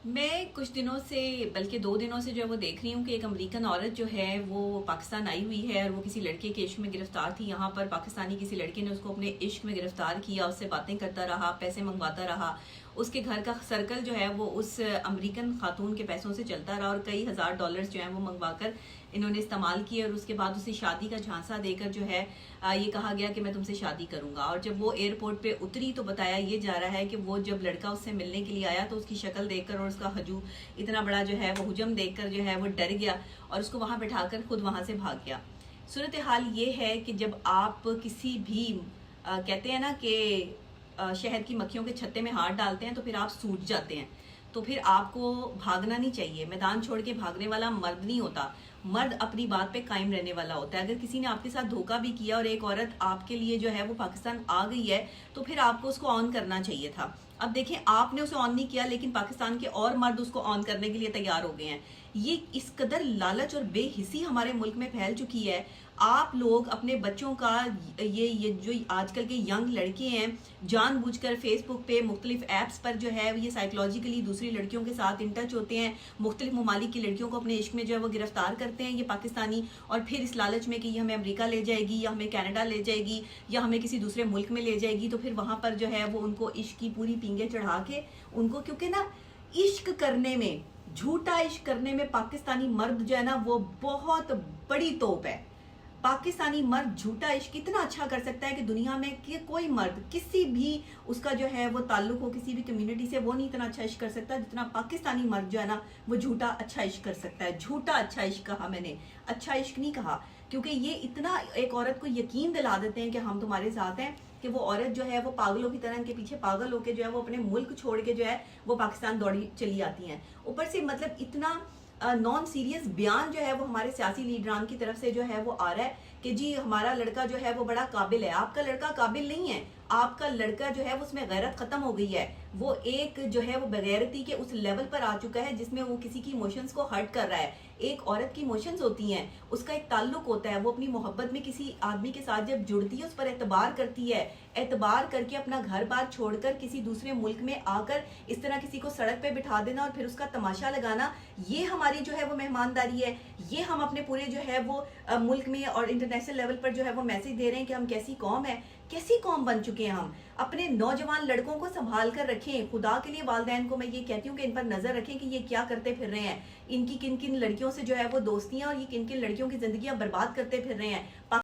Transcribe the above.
मैं कुछ दिनों से बल्कि 2 दिनों से जो है वो देख रही हूँ कि एक अमेरिकन औरत जो है वो पाकिस्तान आई हुई है और वो किसी लड़के के इश्क में गिरफ्तार थी। यहाँ पर पाकिस्तानी किसी लड़के ने उसको अपने इश्क में गिरफ्तार किया, उससे बातें करता रहा, पैसे मंगवाता रहा। उसके घर का सर्कल जो है वो उस अमेरिकन खातून के पैसों से चलता रहा और कई हजार डॉलर्स जो है वो मंगवाकर इन्होंने इस्तेमाल किए और उसके बाद उसे शादी का झांसा देकर जो है ये कहा गया कि मैं तुमसे शादी करूंगा। और जब वो एयरपोर्ट पे उतरी तो बताया ये जा रहा है कि वो जब लड़का उससे मिलने के लिए आया तो उसकी शक्ल देखकर और उसका हजू इतना बड़ा जो है वो हुजम देखकर जो है वो डर गया और उसको वहां बैठाकर खुद वहां से भाग गया। सूरत हाल ये है कि जब आप किसी भी कहते हैं ना कि शहद की मक्खियों के छत्ते में हाथ डालते हैं तो फिर आप सूझ जाते हैं। तो फिर आपको भागना नहीं चाहिए। मैदान छोड़ के भागने वाला मर्द नहीं होता, मर्द अपनी बात पे कायम रहने वाला होता है। अगर किसी ने आपके साथ धोखा भी किया और एक औरत आपके लिए जो है वो पाकिस्तान आ गई है तो फिर आपको उसको ऑन करना चाहिए था। अब देखें, आपने उसे ऑन नहीं किया लेकिन पाकिस्तान के और मर्द उसको ऑन करने के लिए तैयार हो गए हैं। ये इस कदर लालच और बेहिसी हमारे मुल्क में फैल चुकी है। आप लोग अपने बच्चों का ये जो आजकल के यंग लड़के हैं जानबूझकर फेसबुक पे मुख्तलिफ ऐप्स पर जो है ये साइकोलॉजिकली दूसरी लड़कियों के साथ इन टच होते हैं, मुख्तलिफ ममालिक की लड़कियों को अपने इश्क में जो है वो गिरफ्तार करते हैं ये पाकिस्तानी, और फिर इस लालच में कि ये हमें अमेरिका ले जाएगी या हमें कनाडा ले जाएगी या हमें किसी दूसरे मुल्क में ले जाएगी, तो फिर वहां पर जो है वो उनको इश्क की पूरी पींगे चढ़ा के उनको, क्योंकि ना इश्क करने में, झूठा इश्क करने में पाकिस्तानी मर्द जो है ना वो बहुत बड़ी तोप है। पाकिस्तानी मर्द झूठा इश्क इतना अच्छा कर सकता है कि दुनिया में कि कोई मर्द किसी भी उसका जो है वो ताल्लुक हो किसी भी कम्युनिटी से, वो नहीं इतना अच्छा इश्क कर सकता जितना पाकिस्तानी मर्द जो है ना वो झूठा अच्छा इश्क कर सकता है। झूठा अच्छा इश्क कहा मैंने, अच्छा इश्क नहीं कहा, क्योंकि ये इतना एक औरत को यकीन दिला देते हैं कि हम तुम्हारे साथ हैं कि वो औरत जो है वो पागलों की तरह इनके पीछे पागल होके जो है वो अपने मुल्क छोड़ के जो है वो पाकिस्तान दौड़ी चली आती हैं। ऊपर से मतलब इतना नॉन सीरियस बयान जो है वो हमारे सियासी लीडरान की तरफ से जो है वो आ रहा है कि जी हमारा लड़का जो है वो बड़ा काबिल है। आपका लड़का काबिल नहीं है, आपका लड़का जो है वो उसमें गैरत खत्म हो गई है। वो एक जो है वो बेगैरती के उस लेवल पर आ चुका है जिसमें वो किसी की इमोशंस को हर्ट कर रहा है। एक औरत की इमोशंस होती हैं, उसका एक ताल्लुक होता है, वो अपनी मोहब्बत में किसी आदमी के साथ जब जुड़ती है उस पर एतबार करती है, एतबार करके अपना घर बार छोड़कर किसी दूसरे मुल्क में आकर इस तरह किसी को सड़क पे बिठा देना और फिर उसका तमाशा लगाना, ये हमारी जो है वो मेहमानदारी है। ये हम अपने पूरे जो है वो मुल्क में और इंटरनेशनल लेवल पर जो है वो मैसेज दे रहे हैं कि हम कैसी कौम है, कैसी कौम बन चुके हैं हम। अपने नौजवान लड़कों को संभाल कर रखें। खुदा के लिए वालिदैन को मैं ये कहती हूँ कि इन पर नजर रखें कि ये क्या करते फिर रहे हैं, इनकी किन किन लड़कियों से जो है वो दोस्तियां और ये किन किन लड़कियों की जिंदगियां बर्बाद करते फिर रहे हैं।